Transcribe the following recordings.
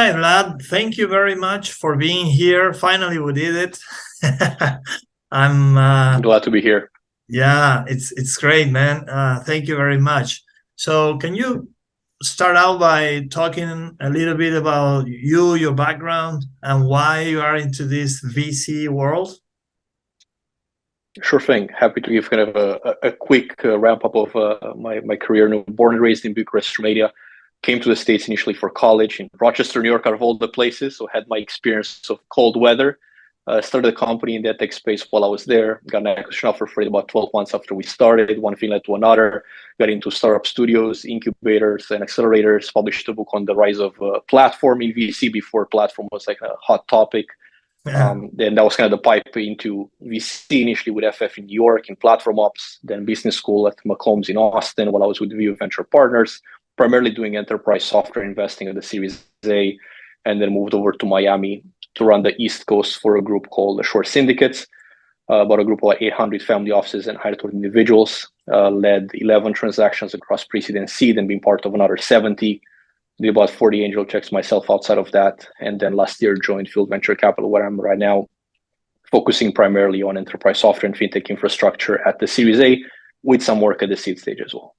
right, Vlad. Thank you very much for being here. Finally, we did it. I'm Glad to be here. Yeah, it's great, man. Thank you very much. So, can you start out by talking a little bit about you, your background, and why you are into this VC world? Sure thing. Happy to give kind of a quick ramp up of my career. Born and raised in Bucharest, Romania. Came to the States initially for college in Rochester, New York, out of all the places. So had my experience of cold weather. Started a company in the tech space while I was there. Got an acquisition offer for it about 12 months after we started. One thing led to another. Got into startup studios, incubators, and accelerators. Published a book on the rise of platform in VC before platform was like a hot topic. Yeah. Then that was kind of the pipe into VC initially with FF in New York in platform ops, then business school at Macombs in Austin while I was with View Venture Partners, primarily doing enterprise software investing at the Series A, and then moved over to Miami to run the East Coast for a group called the Short Syndicates, about a group of 800 family offices and high-net worth individuals, led 11 transactions across pre-seed and seed and being part of another 70. Did about 40 angel checks myself outside of that. And then last year joined Field Venture Capital, where I'm right now, focusing primarily on enterprise software and fintech infrastructure at the Series A, with some work at the seed stage as well.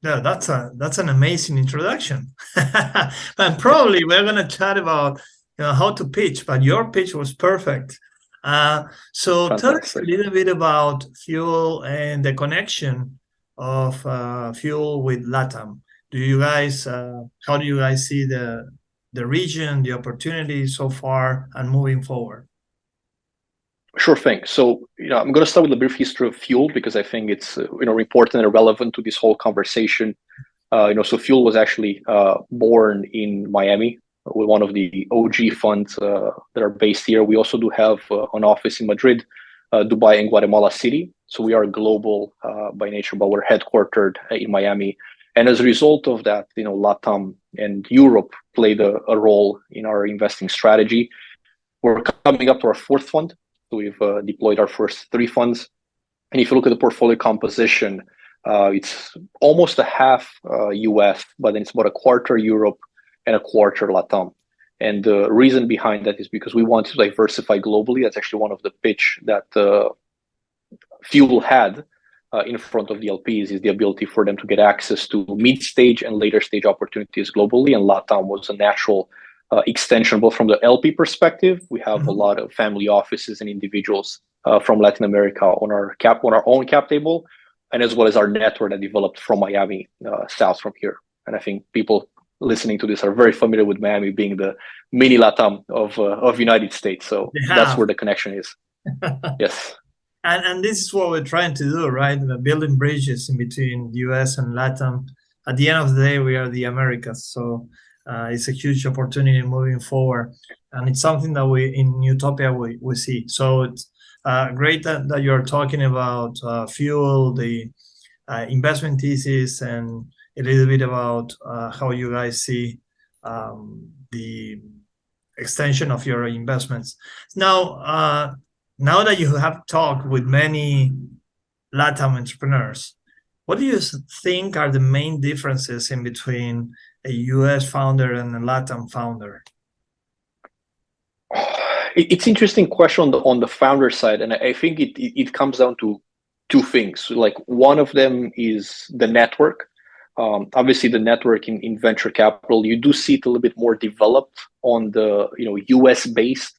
Yeah, that's an amazing introduction. And probably we're gonna chat about how to pitch, but your pitch was perfect. So tell us a Fantastic. little bit about Fuel and the connection of Fuel with Latam. How do you guys see the region, the opportunity so far, and moving forward? Sure thing. So, I'm going to start with a brief history of Fuel because I think it's important and relevant to this whole conversation. So Fuel was actually born in Miami with one of the OG funds that are based here. We also do have an office in Madrid, Dubai, and Guatemala City. So we are global by nature, but we're headquartered in Miami. And as a result of that, Latam and Europe played a role in our investing strategy. We're coming up to our fourth fund. So we've deployed our first three funds. And if you look at the portfolio composition, it's almost a half US, but then it's about a quarter Europe and a quarter Latam. And the reason behind that is because we want to diversify globally. That's actually one of the pitch that Fuel had in front of the LPs, is the ability for them to get access to mid-stage and later stage opportunities globally. And Latam was a natural extension, both from the LP perspective. We have a lot of family offices and individuals from Latin America on our own cap table, and as well as our network that developed from Miami south from here. And I think people listening to this are very familiar with Miami being the mini Latam of United States. So that's where the connection is. Yes. And this is what we're trying to do, right? Building bridges in between US and Latam. At the end of the day, we are the Americas. So it's a huge opportunity moving forward. And it's something that we in Utopia we see. So it's great that you're talking about Fuel, the investment thesis, and a little bit about how you guys see the extension of your investments. Now that you have talked with many Latam entrepreneurs, what do you think are the main differences in between a US founder and a Latam founder? It's an interesting question on the founder side, and I think it comes down to two things. Like, one of them is the network. Obviously, the network in venture capital, you do see it a little bit more developed on the US based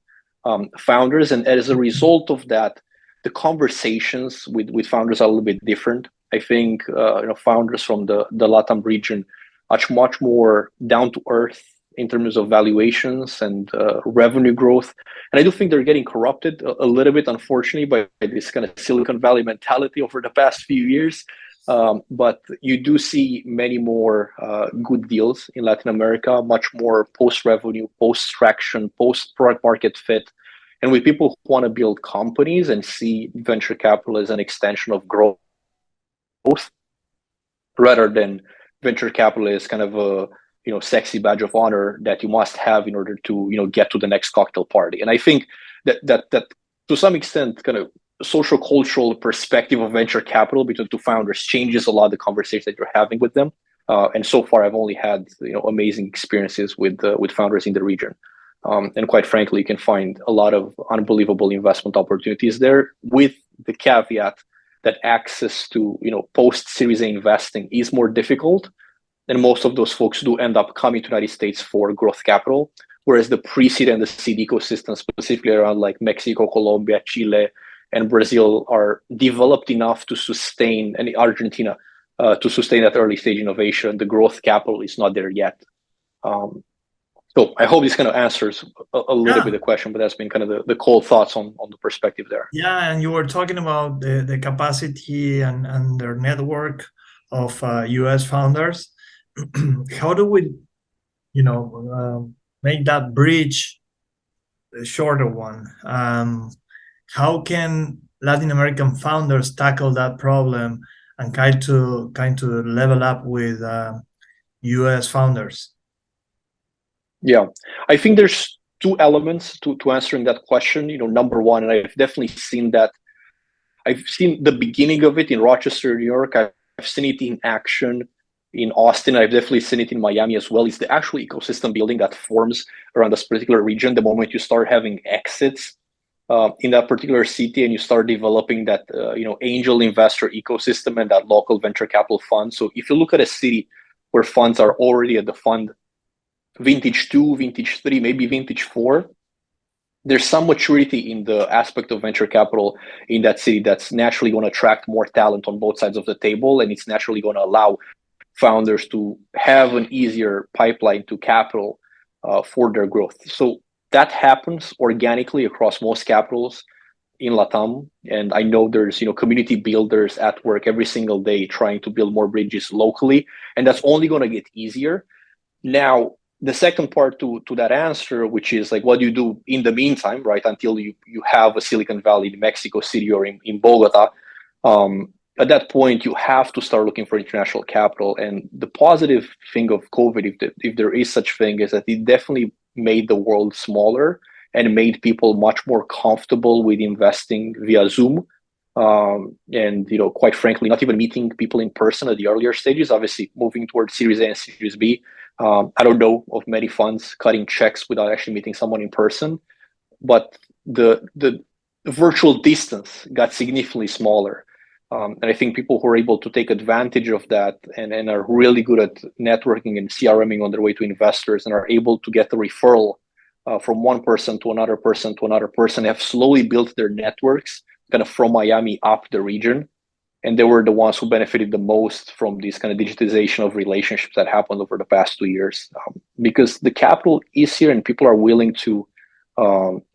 founders, and as a result of that, the conversations with founders are a little bit different. I think founders from the Latam region are much more down to earth in terms of valuations and revenue growth, and I do think they're getting corrupted a little bit, unfortunately, by this kind of Silicon Valley mentality over the past few years. But you do see many more good deals in Latin America, much more post-revenue, post-traction, post-product market fit. And with people who want to build companies and see venture capital as an extension of growth, rather than venture capital as kind of a sexy badge of honor that you must have in order to get to the next cocktail party. And I think that to some extent, kind of social cultural perspective of venture capital between two founders changes a lot of the conversation that you're having with them. And so far, I've only had amazing experiences with founders in the region. And quite frankly, you can find a lot of unbelievable investment opportunities there, with the caveat that access to post Series A investing is more difficult. And most of those folks do end up coming to the United States for growth capital, whereas the pre-seed and the seed ecosystem, specifically around like Mexico, Colombia, Chile, and Brazil, are developed enough to sustain, and Argentina, to sustain that early stage innovation. The growth capital is not there yet. So I hope this kind of answers a little bit the question, but that's been kind of the cold thoughts on the perspective there. Yeah, and you were talking about the capacity and their network of US founders. How do we, make that bridge a shorter one? How can Latin American founders tackle that problem and kind to level up with US founders? Yeah, I think there's two elements to answering that question. Number one, and I've definitely seen that. I've seen the beginning of it in Rochester, New York. I've seen it in action in Austin. I've definitely seen it in Miami as well. It's the actual ecosystem building that forms around this particular region. The moment you start having exits in that particular city, and you start developing that angel investor ecosystem and that local venture capital fund. So if you look at a city where funds are already at the fund vintage 2, vintage 3, maybe vintage 4, there's some maturity in the aspect of venture capital in that city that's naturally going to attract more talent on both sides of the table, and it's naturally going to allow founders to have an easier pipeline to capital for their growth. So that happens organically across most capitals in Latam, and I know there's community builders at work every single day trying to build more bridges locally, and that's only going to get easier. Now, the second part to that answer, which is like, what do you do in the meantime, right, until you have a Silicon Valley in Mexico City or in Bogota? At that point, you have to start looking for international capital. And the positive thing of COVID, if there is such thing, is that it definitely made the world smaller and made people much more comfortable with investing via Zoom. And quite frankly, not even meeting people in person at the earlier stages. Obviously, moving towards Series A and Series B. I don't know of many funds cutting checks without actually meeting someone in person, but the virtual distance got significantly smaller. And I think people who are able to take advantage of that and are really good at networking and CRMing on their way to investors and are able to get the referral from one person to another person to another person, have slowly built their networks kind of from Miami up the region. And they were the ones who benefited the most from this kind of digitization of relationships that happened over the past 2 years. Because the capital is here and people are willing to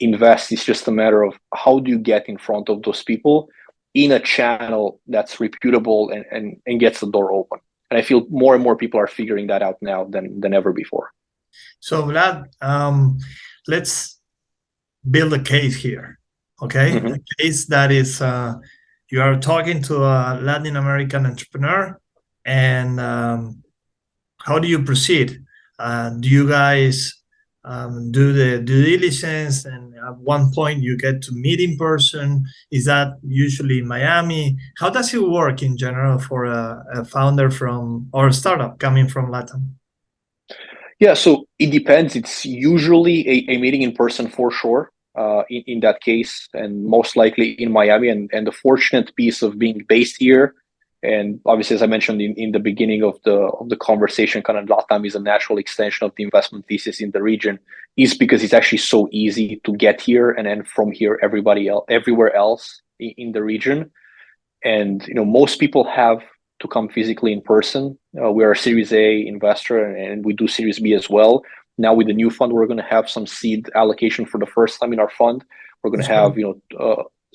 invest. It's just a matter of how do you get in front of those people in a channel that's reputable and gets the door open. And I feel more and more people are figuring that out now than ever before. So Vlad, let's build a case here, okay? Mm-hmm. A case that is you are talking to a Latin American entrepreneur, and how do you proceed? Do you guys do the due diligence, and at one point you get to meet in person? Is that usually in Miami? How does it work in general for a founder from or a startup coming from Latam? Yeah, so it depends. It's usually a meeting in person for sure. In that case, and most likely in Miami. And the fortunate piece of being based here, and obviously, as I mentioned in the beginning of the conversation, kind of Latam is a natural extension of the investment thesis in the region, is because it's actually so easy to get here, and then from here, everywhere else in the region. And most people have to come physically in person. We are a Series A investor, and we do Series B as well. Now with the new fund, we're going to have some seed allocation for the first time in our fund. We're going to have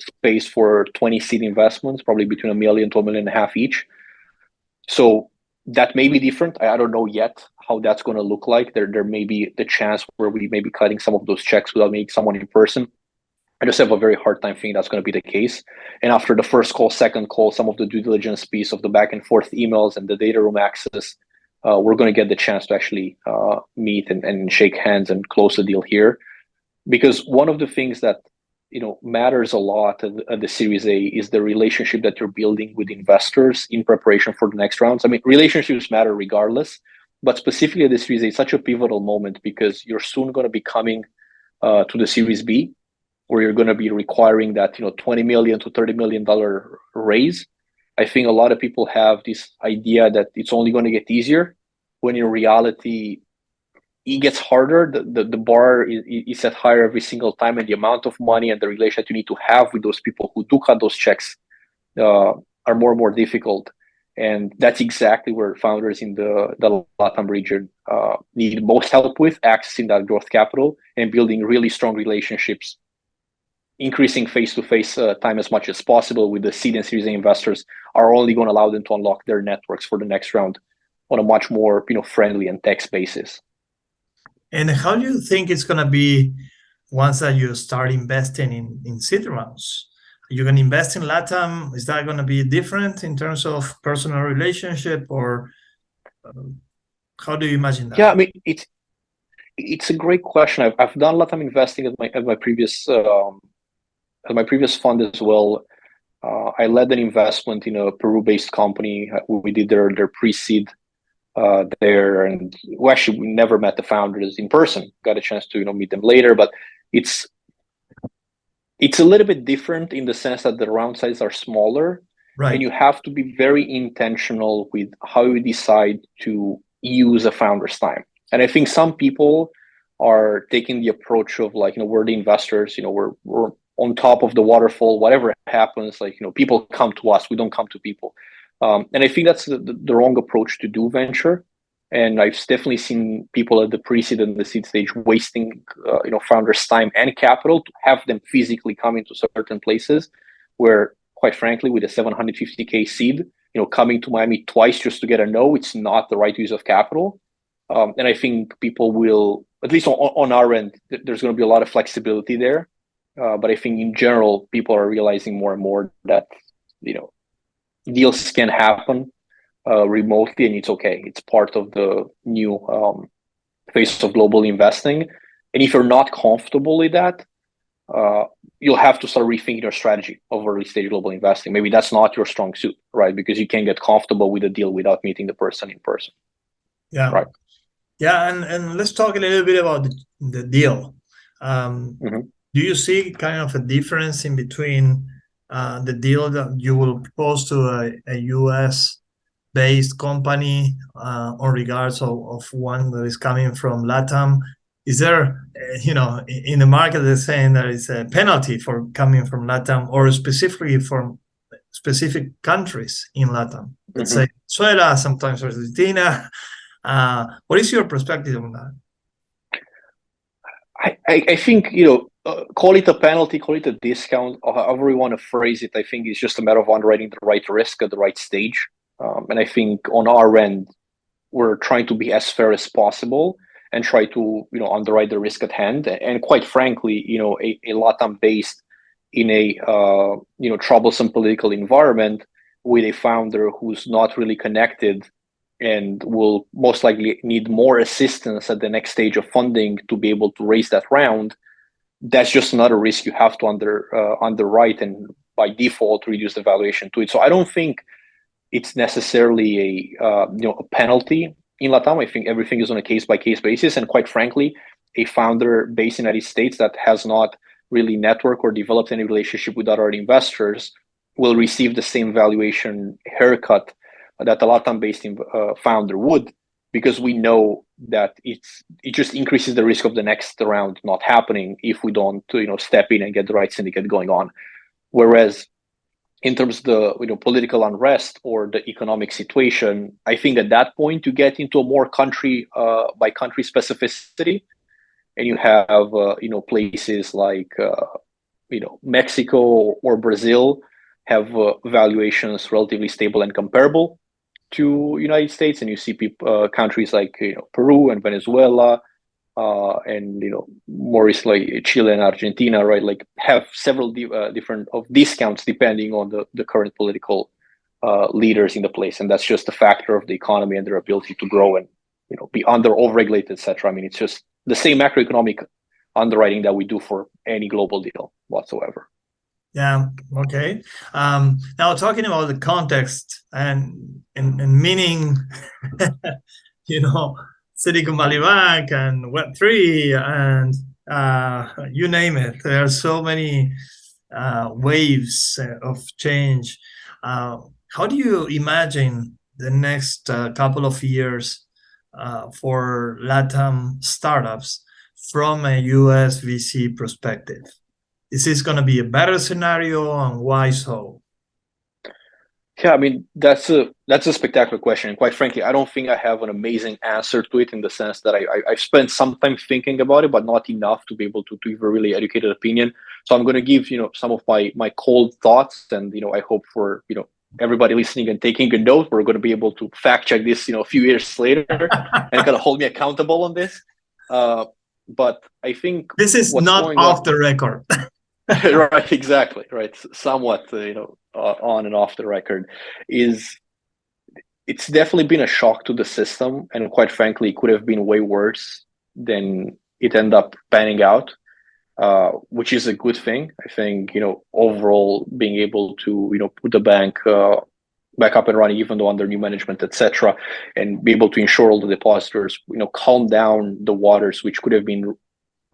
space for 20 seed investments, probably between $1 million to $1.5 million each. So that may be different. I don't know yet how that's going to look like. There may be the chance where we may be cutting some of those checks without meeting someone in person. I just have a very hard time thinking that's going to be the case. And after the first call, second call, some of the due diligence piece of the back and forth emails and the data room access, we're going to get the chance to actually meet and shake hands and close the deal here. Because one of the things that matters a lot at the Series A is the relationship that you're building with investors in preparation for the next rounds. I mean, relationships matter regardless, but specifically at the Series A, it's such a pivotal moment because you're soon going to be coming to the Series B, where you're going to be requiring that $20 million to $30 million raise. I think a lot of people have this idea that it's only going to get easier, when in reality it gets harder. The bar is set higher every single time, and the amount of money and the relation that you need to have with those people who do cut those checks are more and more difficult. And that's exactly where founders in the Latam region need most help with, accessing that growth capital and building really strong relationships, increasing face-to-face time as much as possible with the seed and Series A investors are only going to allow them to unlock their networks for the next round on a much more friendly and tech basis. And how do you think it's going to be once that you start investing in seed rounds? You're going to invest in Latam. Is that going to be different in terms of personal relationship, or how do you imagine that? Yeah, I mean, it's a great question. I've done Latam investing at my previous fund as well. I led an investment in a Peru-based company. We did their pre-seed there, and we never met the founders in person. Got a chance to meet them later, but it's a little bit different in the sense that the round sizes are smaller, right? And you have to be very intentional with how you decide to use a founder's time. And I think some people are taking the approach of we're the investors, we're on top of the waterfall. Whatever happens, people come to us, we don't come to people. And I think that's the wrong approach to do venture. And I've definitely seen people at the pre-seed and the seed stage wasting, founders' time and capital to have them physically come into certain places where, quite frankly, with a $750K seed, coming to Miami twice just to get a no, it's not the right use of capital. And I think people will, at least on our end, there's going to be a lot of flexibility there. But I think in general, people are realizing more and more that, deals can happen remotely, and it's okay. It's part of the new phase of global investing. And if you're not comfortable with that, you'll have to start rethinking your strategy of early stage global investing. Maybe that's not your strong suit, right? Because you can't get comfortable with a deal without meeting the person in person. Yeah. Right. Yeah, and let's talk a little bit about the deal. Do you see kind of a difference in between the deal that you will propose to a US-based company on regards of one that is coming from Latam? Is there, in the market, they're saying there is a penalty for coming from Latam, or specifically from specific countries in Latam? Let's say Venezuela, sometimes Argentina. What is your perspective on that? I think, call it a penalty, call it a discount, or however you want to phrase it. I think it's just a matter of underwriting the right risk at the right stage. And I think on our end, we're trying to be as fair as possible and try to, underwrite the risk at hand. And quite frankly, a Latam based in a, troublesome political environment with a founder who's not really connected and will most likely need more assistance at the next stage of funding to be able to raise that round, that's just another risk you have to underwrite and by default reduce the valuation to it. So I don't think it's necessarily a penalty in Latam. I think everything is on a case-by-case basis. And quite frankly, a founder based in the United States that has not really networked or developed any relationship with other investors will receive the same valuation haircut that a Latam-based founder would, because we know that it just increases the risk of the next round not happening if we don't step in and get the right syndicate going on. Whereas in terms of the political unrest or the economic situation, I think at that point you get into a more country by country specificity, and you have places like Mexico or Brazil have valuations relatively stable and comparable to United States, and you see countries like Peru and Venezuela and more recently Chile and Argentina, right? Like have several different discounts depending on the current political leaders in the place, and that's just a factor of the economy and their ability to grow and be under overregulated, etc. I mean, it's just the same macroeconomic underwriting that we do for any global deal whatsoever. Yeah. Okay. Now talking about the context and meaning, Silicon Valley Bank and Web3 and you name it. There are so many waves of change. How do you imagine the next couple of years for Latam startups from a US VC perspective? Is this going to be a better scenario, and why so? Yeah, I mean, that's a spectacular question. And quite frankly, I don't think I have an amazing answer to it, in the sense that I've spent some time thinking about it, but not enough to be able to give a really educated opinion. So I'm going to give, some of my cold thoughts, and, I hope for, everybody listening and taking a note, we're going to be able to fact check this, a few years later and kind of hold me accountable on this. But I think this is not off the record. Right, exactly. Right. Somewhat, on and off the record, it's definitely been a shock to the system. And quite frankly, it could have been way worse than it ended up panning out, which is a good thing. I think, overall being able to, put the bank back up and running, even though under new management, etc., and be able to ensure all the depositors, calm down the waters, which could have been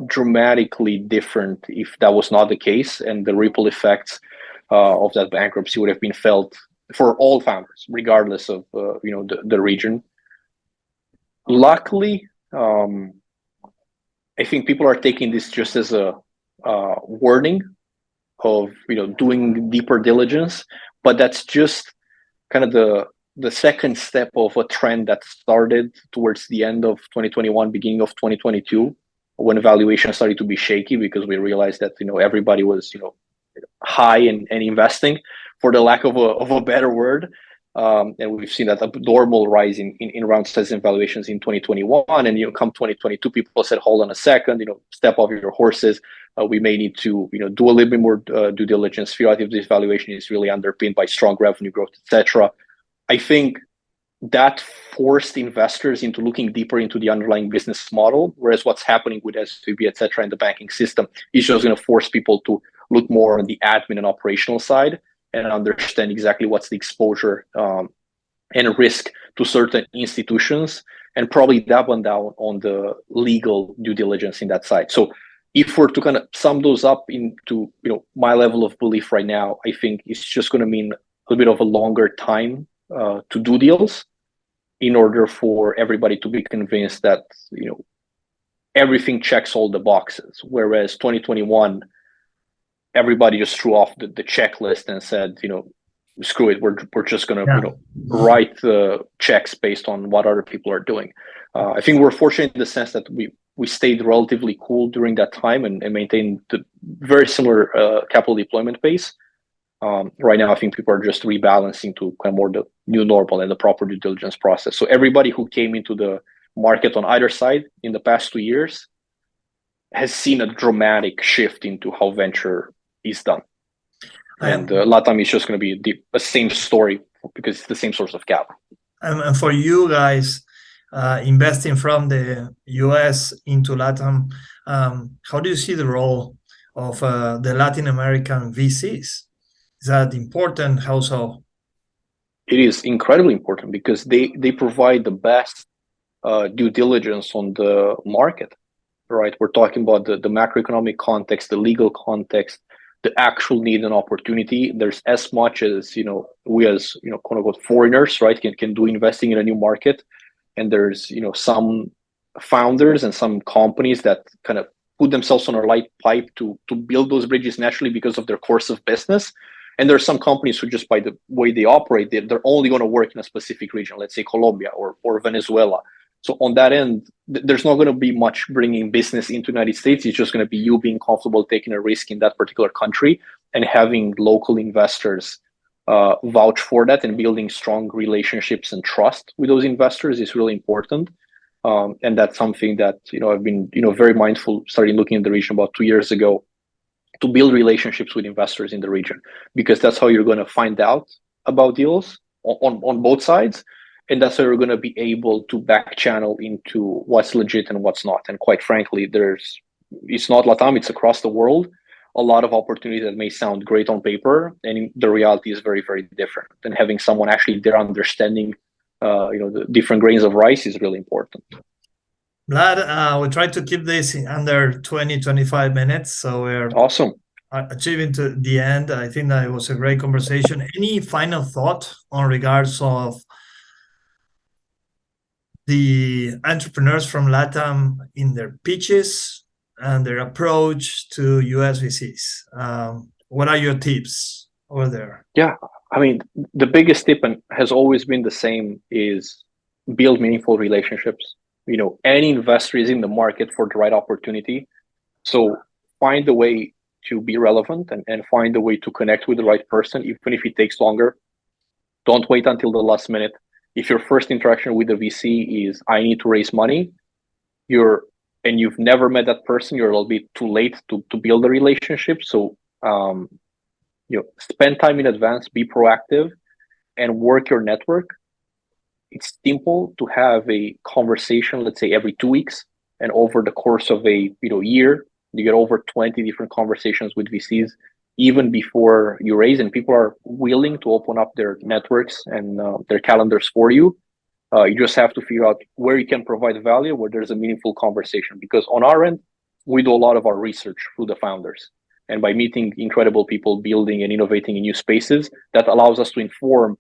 dramatically different if that was not the case, and the ripple effects of that bankruptcy would have been felt for all founders, regardless of the region. Luckily, I think people are taking this just as a warning of doing deeper diligence, but that's just kind of the second step of a trend that started towards the end of 2021, beginning of 2022, when valuation started to be shaky, because we realized that everybody was high and investing, for the lack of a better word, and we've seen that abnormal rise in round size and valuations in 2021, and come 2022, people said, hold on a second, step off your horses. We may need to do a little bit more due diligence, figure out if this valuation is really underpinned by strong revenue growth, etc. I think that forced investors into looking deeper into the underlying business model, whereas what's happening with SVB, et cetera, in the banking system is just going to force people to look more on the admin and operational side and understand exactly what's the exposure and risk to certain institutions, and probably double down on the legal due diligence in that side. So if we're to kind of sum those up into my level of belief right now, I think it's just going to mean a little bit of a longer time to do deals, in order for everybody to be convinced that everything checks all the boxes. Whereas 2021, everybody just threw off the checklist and said, screw it, we're just gonna write the checks based on what other people are doing. I think we're fortunate in the sense that we stayed relatively cool during that time and maintained the very similar capital deployment pace. Right now, I think people are just rebalancing to kind of more the new normal and the proper due diligence process. So everybody who came into the market on either side in the past 2 years has seen a dramatic shift into how venture is done. And Latam is just going to be the same story, because it's the same source of capital. And for you guys investing from the US into Latam, how do you see the role of the Latin American VCs? Is that important? How so? It is incredibly important, because they provide the best due diligence on the market, right? We're talking about the macroeconomic context, the legal context, the actual need and opportunity. There's as much as we as quote unquote foreigners, right, can do investing in a new market, and there's some founders and some companies that kind of put themselves on a light pipe to build those bridges naturally because of their course of business. And there are some companies who, just by the way they operate, they're only going to work in a specific region, let's say Colombia or Venezuela. So on that end, there's not going to be much bringing business into the United States. It's just going to be you being comfortable taking a risk in that particular country, and having local investors vouch for that, and building strong relationships and trust with those investors is really important. And that's something that I've been very mindful, starting looking at the region about 2 years ago, to build relationships with investors in the region, because that's how you're going to find out about deals on both sides. And that's how you're going to be able to back channel into what's legit and what's not. And quite frankly, there's it's not Latam, it's across the world. A lot of opportunities that may sound great on paper, and the reality is very, very different. And having someone actually there understanding, the different grains of rice is really important. Vlad, we try to keep this in under 20, 25 minutes. So we're awesome. Achieving to the end. I think that it was a great conversation. Any final thought on regards of the entrepreneurs from Latam in their pitches and their approach to US VCs? What are your tips over there? Yeah, I mean, the biggest tip and has always been the same is build meaningful relationships. Any investor is in the market for the right opportunity. So find a way to be relevant and find a way to connect with the right person, even if it takes longer. Don't wait until the last minute. If your first interaction with the VC is, I need to raise money, and you've never met that person, you're a little bit too late to build a relationship. So, spend time in advance, be proactive, and work your network. It's simple to have a conversation, let's say every 2 weeks, and over the course of a year, you get over 20 different conversations with VCs, even before you raise, and people are willing to open up their networks and their calendars for you. You just have to figure out where you can provide value, where there's a meaningful conversation. Because on our end, we do a lot of our research through the founders. And by meeting incredible people, building and innovating in new spaces, that allows us to inform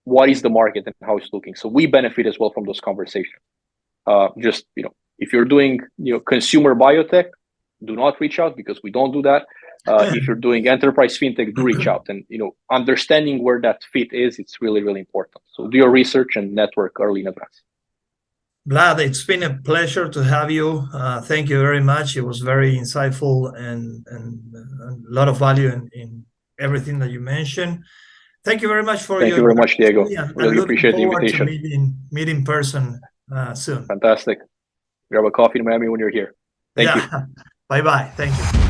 what is the market and how it's looking. So we benefit as well from those conversations. If you're doing consumer biotech, do not reach out because we don't do that. If you're doing enterprise fintech, do reach out. And understanding where that fit is, it's really, really important. So do your research and network early in advance. Vlad, it's been a pleasure to have you. Thank you very much. It was very insightful and a lot of value in everything that you mentioned. Thank you very much for Thank you very much, Diego. Really appreciate the invitation. To meet in person soon. Fantastic. Grab a coffee in Miami when you're here. Thank you. Bye-bye. Thank you.